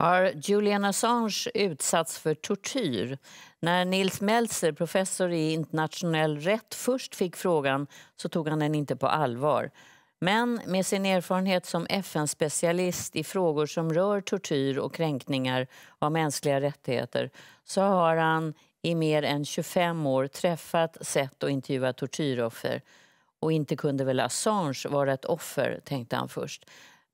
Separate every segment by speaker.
Speaker 1: Har Julian Assange utsatts för tortyr? När Nils Melzer, professor i internationell rätt, först fick frågan så tog han den inte på allvar. Men med sin erfarenhet som FN-specialist i frågor som rör tortyr och kränkningar av mänskliga rättigheter så har han i mer än 25 år träffat, sett och intervjuat tortyroffer. Och inte kunde väl Assange vara ett offer, tänkte han först.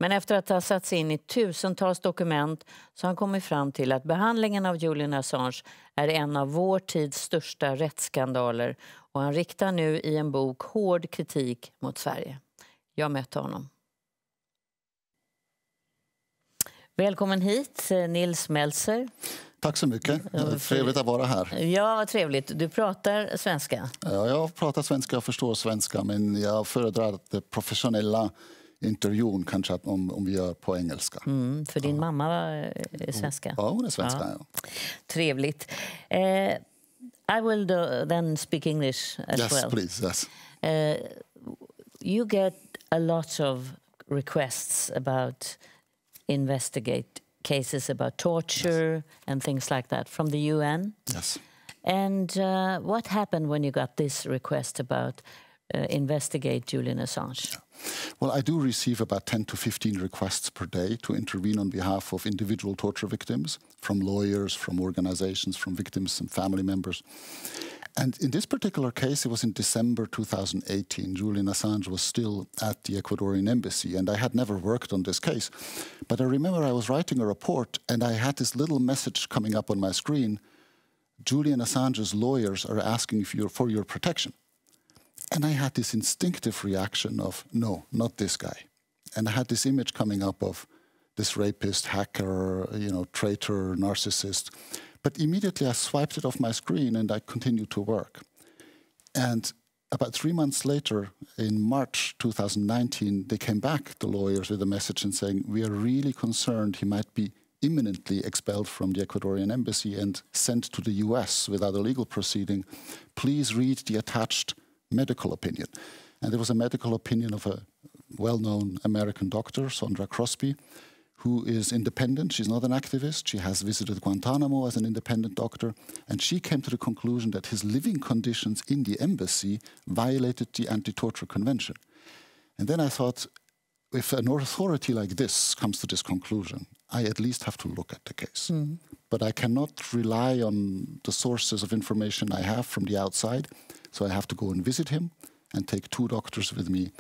Speaker 1: Men efter att ha satt sig in i tusentals dokument så har han kommit fram till att behandlingen av Julian Assange är en av vår tids största rättsskandaler. Och han riktar nu i en bok hård kritik mot Sverige. Jag mötte honom. Välkommen hit, Nils Melzer.
Speaker 2: Tack så mycket. Trevligt att vara här.
Speaker 1: Ja, vad trevligt. Du pratar svenska.
Speaker 2: Ja, jag pratar svenska och förstår svenska, men jag föredrar det professionella intervjun kanske om vi gör på engelska.
Speaker 1: För din mamma är svenska?
Speaker 2: Ja, hon är svenska. Ja.
Speaker 1: Trevligt. I will then speak English as well.
Speaker 2: Yes, please. Yes.
Speaker 1: You get a lot of requests about investigate cases about torture and things like that from the UN.
Speaker 2: Yes.
Speaker 1: And what happened when you got this request about investigate Julian Assange?
Speaker 2: Well, I do receive about 10 to 15 requests per day to intervene on behalf of individual torture victims, from lawyers, from organizations, from victims and family members. And in this particular case, it was in December 2018. Julian Assange was still at the Ecuadorian embassy, and I had never worked on this case. But I remember I was writing a report, and I had this little message coming up on my screen. Julian Assange's lawyers are asking for your protection. And I had this instinctive reaction of, no, not this guy. And I had this image coming up of this rapist, hacker, traitor, narcissist. But immediately I swiped it off my screen and I continued to work. And about 3 months later, in March 2019, they came back, the lawyers, with a message and saying, we are really concerned he might be imminently expelled from the Ecuadorian embassy and sent to the US without a legal proceeding. Please read the attached medical opinion. And there was a medical opinion of a well-known American doctor, Sondra Crosby, who is independent. She's not an activist. She has visited Guantanamo as an independent doctor. And she came to the conclusion that his living conditions in the embassy violated the Anti-Torture Convention. And then I thought, if an authority like this comes to this conclusion, I at least have to look at the case. But I cannot rely on the sources of information I have from the outside. So I have to go and visit him and take 2 doctors with me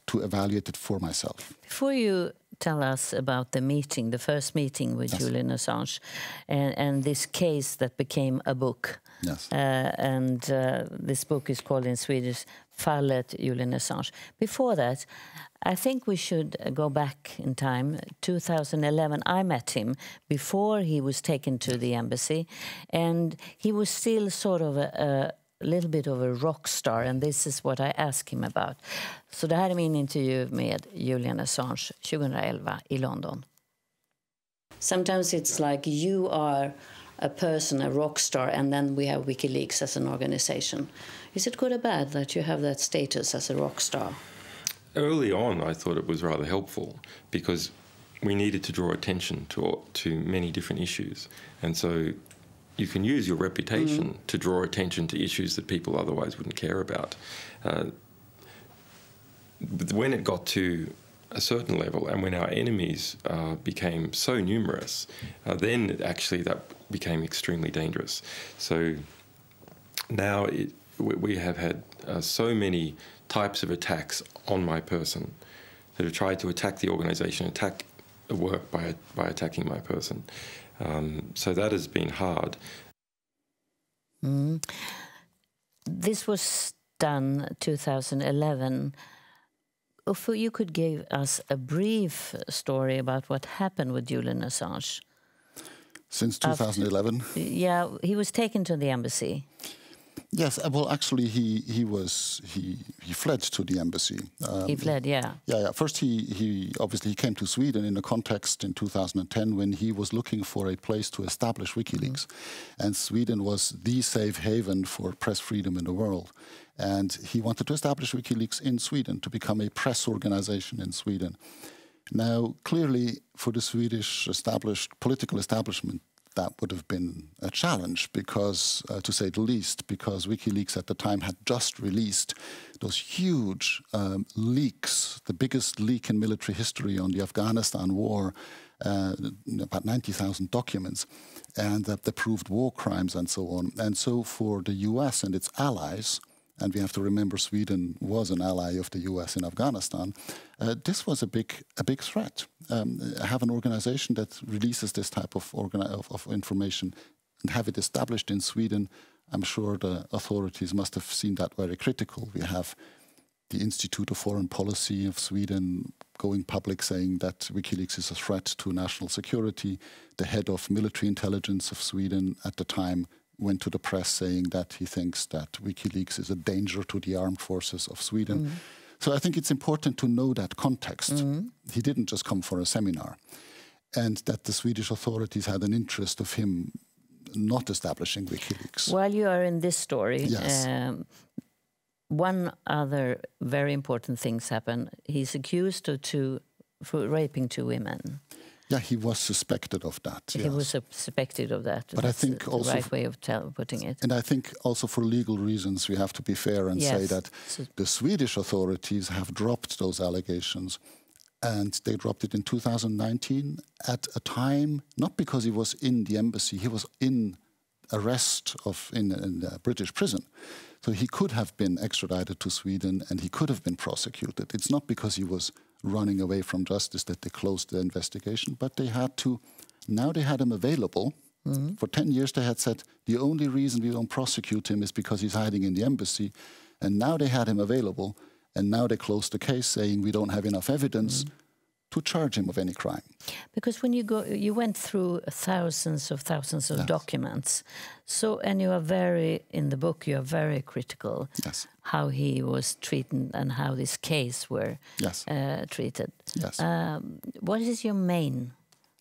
Speaker 2: to evaluate it for myself.
Speaker 1: Before you tell us about the meeting, the first meeting with Julian Assange, and this case that became a book.
Speaker 2: Yes.
Speaker 1: This book is called in Swedish Fallet Julian Assange. Before that, I think we should go back in time. 2011, I met him before he was taken to the embassy, and he was still sort of a little bit of a rock star, and this is what I asked him about. Så det här är min intervju med Julian Assange 2011 i London. Sometimes it's like you are a person, a rock star, and then we have WikiLeaks as an organization. Is it good or bad that you have that status as a rock star?
Speaker 3: Early on, I thought it was rather helpful because we needed to draw attention to many different issues, and so you can use your reputation to draw attention to issues that people otherwise wouldn't care about. But when it got to a certain level and when our enemies became so numerous, then actually that became extremely dangerous. So now we have had so many types of attacks on my person that have tried to attack the organization, attack the work by attacking my person. So that has been hard.
Speaker 1: This was done 2011. If you could give us a brief story about what happened with Julian Assange.
Speaker 2: Since 2011?
Speaker 1: Yeah, he was taken to the embassy.
Speaker 2: Yes, well, actually, he fled to the embassy.
Speaker 1: He fled, yeah.
Speaker 2: Yeah. First, he obviously came to Sweden in a context in 2010 when he was looking for a place to establish WikiLeaks, and Sweden was the safe haven for press freedom in the world. And he wanted to establish WikiLeaks in Sweden to become a press organization in Sweden. Now, clearly, for the Swedish political establishment, that would have been a challenge because, to say the least, because WikiLeaks at the time had just released those huge leaks, the biggest leak in military history on the Afghanistan war, about 90,000 documents, and that proved war crimes and so on. And so for the US and its allies, and we have to remember Sweden was an ally of the US in Afghanistan, this was a big threat. Have an organization that releases this type of information and have it established in Sweden, I'm sure the authorities must have seen that very critical. We have the Institute of Foreign Policy of Sweden going public saying that WikiLeaks is a threat to national security. The head of military intelligence of Sweden at the time went to the press saying that he thinks that WikiLeaks is a danger to the armed forces of Sweden. So I think it's important to know that context. He didn't just come for a seminar. And that the Swedish authorities had an interest of him not establishing WikiLeaks.
Speaker 1: While you are in this story,
Speaker 2: yes.
Speaker 1: One other very important things happen. He's accused for raping 2 women.
Speaker 2: Yeah, he was suspected of that.
Speaker 1: He
Speaker 2: yes.
Speaker 1: was suspected of that.
Speaker 2: But
Speaker 1: That's
Speaker 2: I think
Speaker 1: the
Speaker 2: also
Speaker 1: right way of putting it.
Speaker 2: And I think also for legal reasons we have to be fair and say that the Swedish authorities have dropped those allegations, and they dropped it in 2019 at a time, not because he was in the embassy, he was in arrest in a British prison. So he could have been extradited to Sweden and he could have been prosecuted. It's not because he was running away from justice that they closed the investigation, but they had to, now they had him available. For 10 years they had said, the only reason we don't prosecute him is because he's hiding in the embassy. And now they had him available, and now they closed the case saying we don't have enough evidence to charge him of any crime.
Speaker 1: Because when you went through thousands of
Speaker 2: yes.
Speaker 1: documents. So, and you are in the book, you are very critical
Speaker 2: yes.
Speaker 1: how he was treated and how this case were
Speaker 2: yes.
Speaker 1: Treated.
Speaker 2: Yes.
Speaker 1: What is your main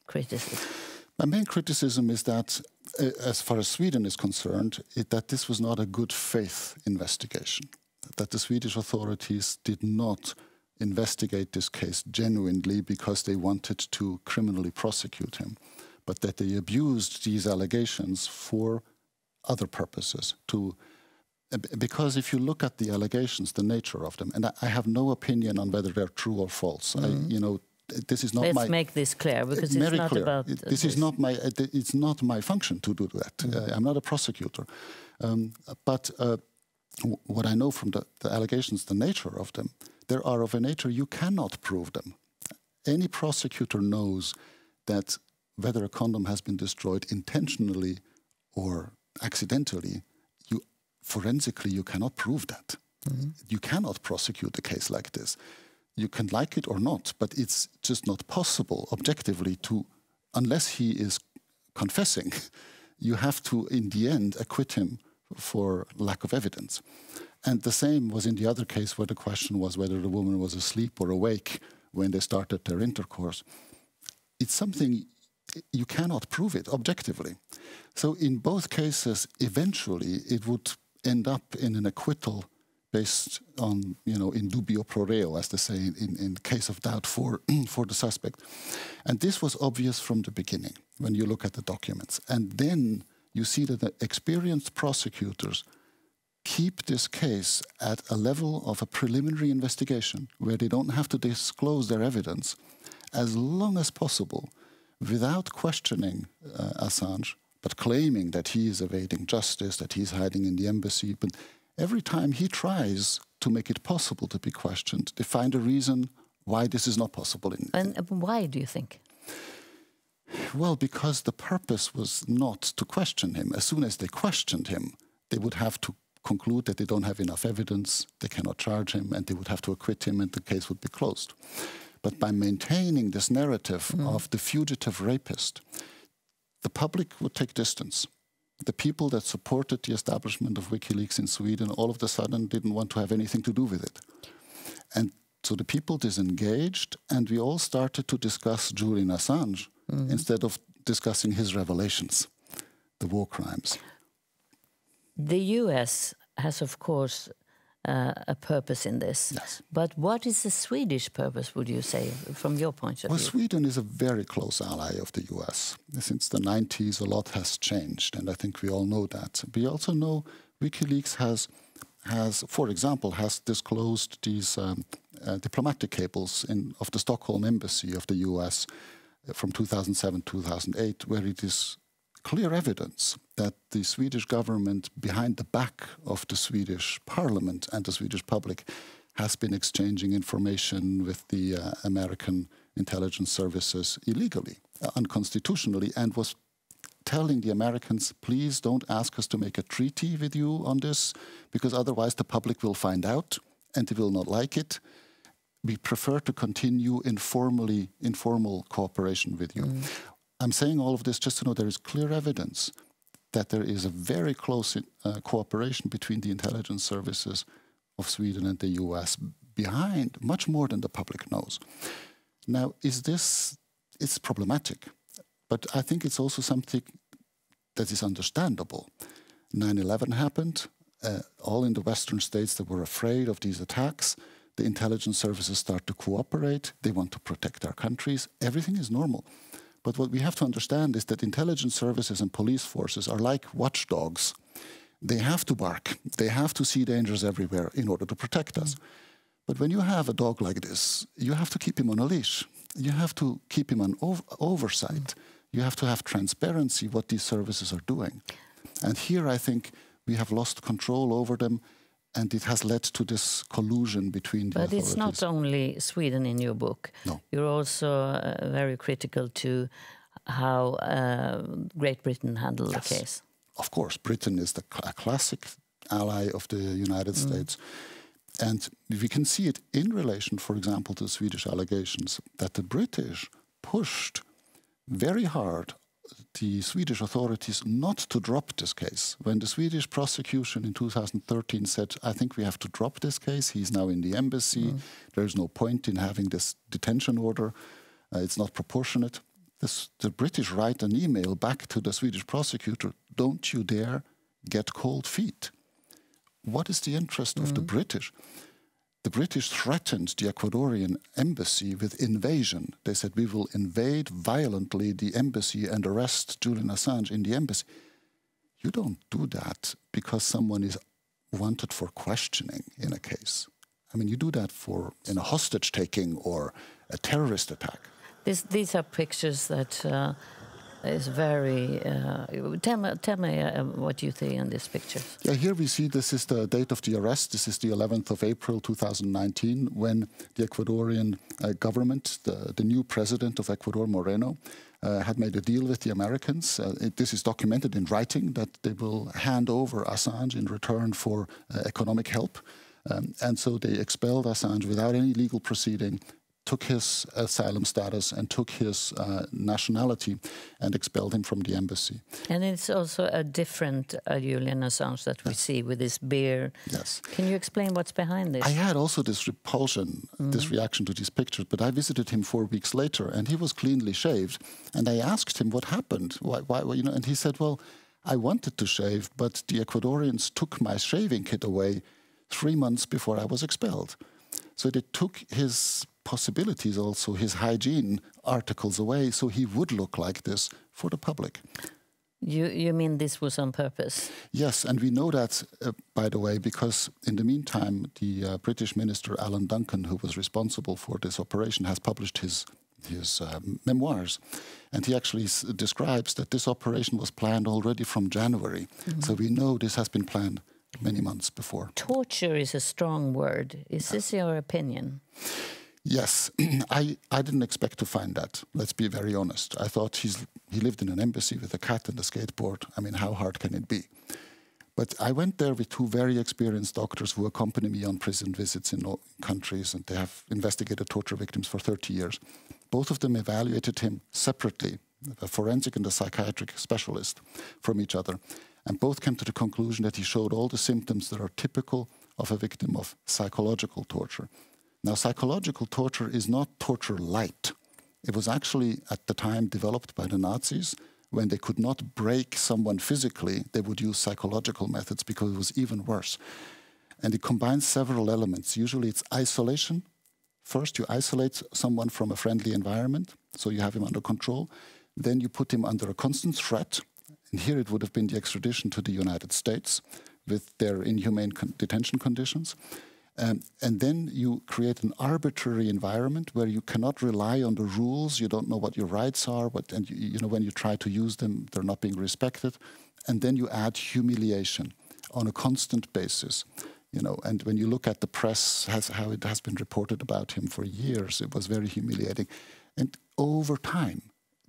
Speaker 1: criticism?
Speaker 2: My main criticism is that, as far as Sweden is concerned, that this was not a good faith investigation. That the Swedish authorities did not investigate this case genuinely because they wanted to criminally prosecute him, but that they abused these allegations for other purposes. Because if you look at the allegations, the nature of them, and I have no opinion on whether they're true or false. This is not
Speaker 1: Let's make this clear, because it's not
Speaker 2: clear.
Speaker 1: about
Speaker 2: this is not my. It's not my function to do that. I'm not a prosecutor, but what I know from the allegations, the nature of them, they are of a nature you cannot prove them. Any prosecutor knows that whether a condom has been destroyed intentionally or accidentally, forensically you cannot prove that. You cannot prosecute a case like this. You can like it or not, but it's just not possible objectively to, unless he is confessing, you have to, in the end, acquit him for lack of evidence. And the same was in the other case where the question was whether the woman was asleep or awake when they started their intercourse. It's something you cannot prove it objectively. So in both cases, eventually it would end up in an acquittal based on, in dubio pro reo, as they say, in case of doubt for the suspect. And this was obvious from the beginning when you look at the documents. And then you see that the experienced prosecutors keep this case at a level of a preliminary investigation where they don't have to disclose their evidence as long as possible without questioning Assange, but claiming that he is evading justice, that he's hiding in the embassy. But every time he tries to make it possible to be questioned, they find a reason why this is not possible.
Speaker 1: And why do you think?
Speaker 2: Well, because the purpose was not to question him. As soon as they questioned him, they would have to conclude that they don't have enough evidence, they cannot charge him, and they would have to acquit him and the case would be closed. But by maintaining this narrative of the fugitive rapist, the public would take distance. The people that supported the establishment of WikiLeaks in Sweden all of a sudden didn't want to have anything to do with it. And so the people disengaged, and we all started to discuss Julian Assange instead of discussing his revelations, the war crimes.
Speaker 1: The US has, of course, a purpose in this.
Speaker 2: Yes.
Speaker 1: But what is the Swedish purpose, would you say, from your point of view?
Speaker 2: Well, Sweden is a very close ally of the US. Since the 90s, a lot has changed, and I think we all know that. We also know WikiLeaks has for example, has disclosed these diplomatic cables of the Stockholm Embassy of the US from 2007-2008, where it is clear evidence that the Swedish government, behind the back of the Swedish parliament and the Swedish public, has been exchanging information with the American intelligence services illegally, unconstitutionally, and was telling the Americans, please don't ask us to make a treaty with you on this, because otherwise the public will find out and they will not like it. We prefer to continue informal cooperation with you. I'm saying all of this just to know there is clear evidence that there is a very close cooperation between the intelligence services of Sweden and the US behind much more than the public knows. Now, it's problematic, but I think it's also something that is understandable. 9/11 happened. All in the Western states that were afraid of these attacks. The intelligence services start to cooperate. They want to protect our countries. Everything is normal. But what we have to understand is that intelligence services and police forces are like watchdogs. They have to bark. They have to see dangers everywhere in order to protect us. But when you have a dog like this, you have to keep him on a leash. You have to keep him on oversight. You have to have transparency what these services are doing. And here I think we have lost control over them, and it has led to this collusion between the authorities.
Speaker 1: But it's not only Sweden in your book.
Speaker 2: No.
Speaker 1: You're also very critical to how Great Britain handled the case.
Speaker 2: Of course, Britain is a classic ally of the United States. And we can see it in relation, for example, to the Swedish allegations, that the British pushed very hard the Swedish authorities not to drop this case. When the Swedish prosecution in 2013 said, I think we have to drop this case, he's now in the embassy, there's no point in having this detention order, it's not proportionate. The British write an email back to the Swedish prosecutor, don't you dare get cold feet. What is the interest of the British? The British threatened the Ecuadorian embassy with invasion. They said, we will invade violently the embassy and arrest Julian Assange in the embassy. You don't do that because someone is wanted for questioning in a case. I mean, you do that in a hostage-taking or a terrorist attack.
Speaker 1: These are pictures that is very... tell me what you think in these pictures.
Speaker 2: Yeah, here we see this is the date of the arrest. This is the 11th of April 2019, when the Ecuadorian government, the new president of Ecuador, Moreno, had made a deal with the Americans. This is documented in writing that they will hand over Assange in return for economic help. And so they expelled Assange without any legal proceeding, took his asylum status and took his nationality and expelled him from the embassy. And
Speaker 1: it's also a different Julian Assange that we see with this beard.
Speaker 2: Yes.
Speaker 1: Can you explain what's behind this?
Speaker 2: I had also this repulsion, this reaction to these pictures, but I visited him 4 weeks later and he was cleanly shaved. And I asked him what happened, why and he said, well, I wanted to shave, but the Ecuadorians took my shaving kit away 3 months before I was expelled. So they took his possibilities, also his hygiene articles away, so he would look like this for the public.
Speaker 1: You mean this was on purpose?
Speaker 2: Yes, and we know that, by the way, because in the meantime, the British minister, Alan Duncan, who was responsible for this operation, has published his memoirs. And he actually describes that this operation was planned already from January. So we know this has been planned many months before. Torture
Speaker 1: is a strong word. Is this your opinion?
Speaker 2: Yes, I didn't expect to find that. Let's be very honest. I thought he lived in an embassy with a cat and a skateboard. I mean, how hard can it be? But I went there with 2 very experienced doctors who accompany me on prison visits in all countries, and they have investigated torture victims for 30 years. Both of them evaluated him separately, a forensic and a psychiatric specialist, from each other. And both came to the conclusion that he showed all the symptoms that are typical of a victim of psychological torture. Now, psychological torture is not torture light. It was actually, at the time, developed by the Nazis. When they could not break someone physically, they would use psychological methods because it was even worse. And it combines several elements. Usually it's isolation. First, you isolate someone from a friendly environment, so you have him under control. Then you put him under a constant threat. And here it would have been the extradition to the United States with their inhumane detention conditions. And then you create an arbitrary environment where you cannot rely on the rules. You don't know what your rights are, and you know, when you try to use them, they're not being respected. And then you add humiliation on a constant basis. You know, and when you look at the press, how it has been reported about him for years, it was very humiliating. And over time,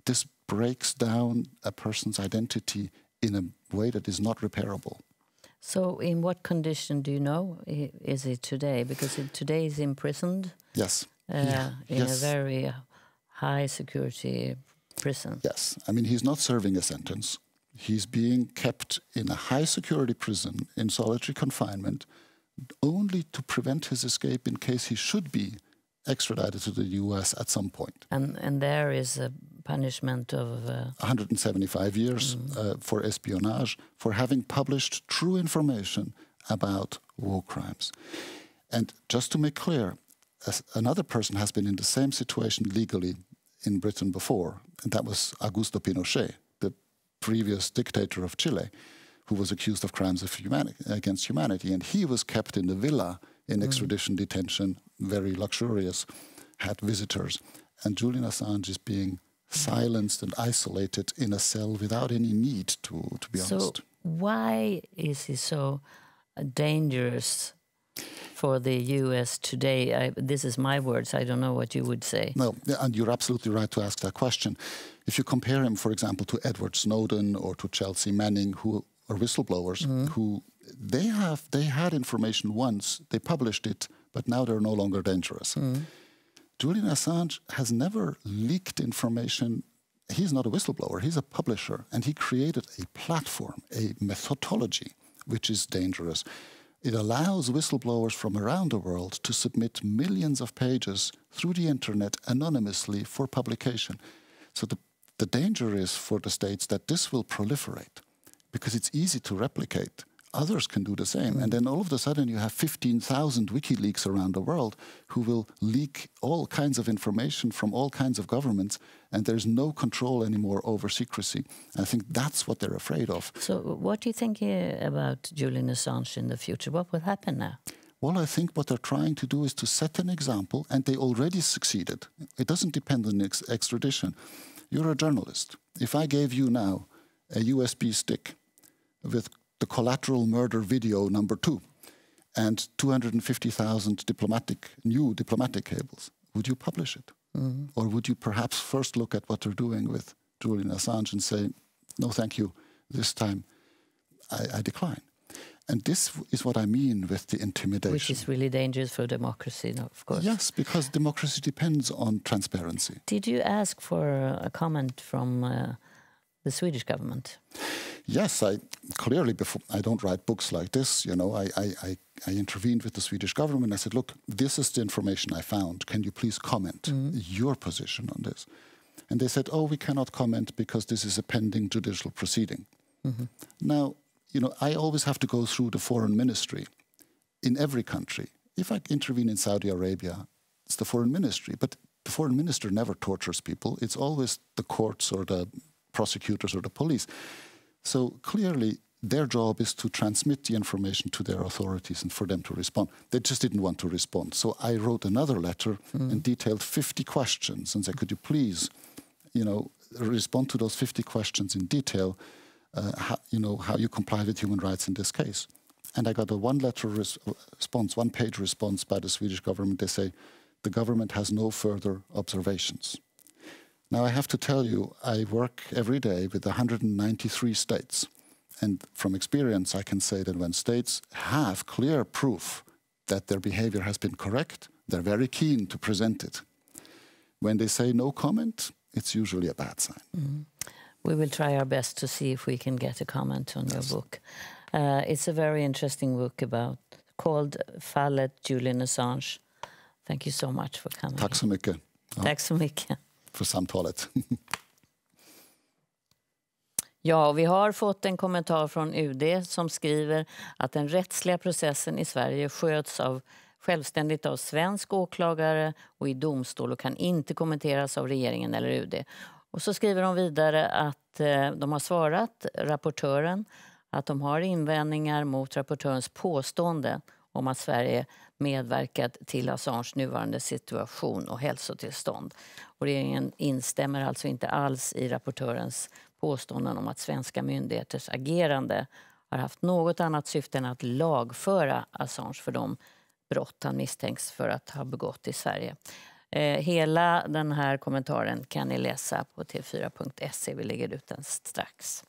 Speaker 2: this breaks down a person's identity in a way that is not repairable.
Speaker 1: So in what condition do you know is he today? Because today he's imprisoned.
Speaker 2: Yes.
Speaker 1: In a very high security prison.
Speaker 2: Yes. I mean, he's not serving a sentence. He's being kept in a high security prison in solitary confinement only to prevent his escape in case he should be extradited to the US at some point.
Speaker 1: And there is a punishment of
Speaker 2: 175 years for espionage, for having published true information about war crimes. And just to make clear, another person has been in the same situation legally in Britain before, and that was Augusto Pinochet, the previous dictator of Chile, who was accused of crimes of against humanity. And he was kept in the villa in extradition detention, very luxurious, had visitors. And Julian Assange is being silenced and isolated in a cell without any need, to be honest.
Speaker 1: So why is he so dangerous for the US today? This is my words. I don't know what you would say.
Speaker 2: No, and you're absolutely right to ask that question. If you compare him, for example, to Edward Snowden or to Chelsea Manning, who are whistleblowers, who they had information once, they published it, but now they're no longer dangerous. Julian Assange has never leaked information. He's not a whistleblower, he's a publisher, and he created a platform, a methodology, which is dangerous. It allows whistleblowers from around the world to submit millions of pages through the internet anonymously for publication. So the danger is for the states that this will proliferate because it's easy to replicate. Others can do the same. And then all of a sudden you have 15,000 WikiLeaks around the world who will leak all kinds of information from all kinds of governments, and there's no control anymore over secrecy. And I think that's what they're afraid of.
Speaker 1: So what do you think about Julian Assange in the future? What will happen now?
Speaker 2: Well, I think what they're trying to do is to set an example, and they already succeeded. It doesn't depend on extradition. You're a journalist. If I gave you now a USB stick with the collateral murder video #2 and 250,000 new diplomatic cables, would you publish it? Or would you perhaps first look at what they're doing with Julian Assange and say, no, thank you, this time I decline? And this is what I mean with the intimidation.
Speaker 1: Which is really dangerous for democracy, of course.
Speaker 2: Yes, because democracy depends on transparency.
Speaker 1: Did you ask for a comment from the Swedish government?
Speaker 2: Yes, I clearly, before I don't write books like this, you know, I intervened with the Swedish government. I said, look, this is the information I found. Can you please comment your position on this? And they said, oh, we cannot comment because this is a pending judicial proceeding. Now, you know, I always have to go through the foreign ministry in every country. If I intervene in Saudi Arabia, it's the foreign ministry. But the foreign minister never tortures people. It's always the courts or the prosecutors or the police. So clearly, their job is to transmit the information to their authorities and for them to respond. They just didn't want to respond. So I wrote another letter and detailed 50 questions and said, could you please, you know, respond to those 50 questions in detail, how you comply with human rights in this case. And I got a one-page response by the Swedish government. They say, the government has no further observations. Now, I have to tell you, I work every day with 193 states. And from experience, I can say that when states have clear proof that their behavior has been correct, they're very keen to present it. When they say no comment, it's usually a bad sign.
Speaker 1: We will try our best to see if we can get a comment on your book. It's a very interesting book called Fallet Julian Assange. Thank you so much for coming.
Speaker 2: Tack så mycket.
Speaker 1: Tack så mycket.
Speaker 2: För samtalet.
Speaker 1: Ja, vi har fått en kommentar från UD som skriver att den rättsliga processen i Sverige sköts självständigt av svensk åklagare och i domstol och kan inte kommenteras av regeringen eller UD. Och så skriver de vidare att de har svarat rapportören att de har invändningar mot rapportörens påstående om att Sverige medverkat till Assange nuvarande situation och hälsotillstånd. Och regeringen instämmer alltså inte alls i rapportörens påståenden om att svenska myndigheters agerande har haft något annat syfte än att lagföra Assange för de brott han misstänks för att ha begått i Sverige. Hela den här kommentaren kan ni läsa på tv4.se. Vi lägger ut den strax.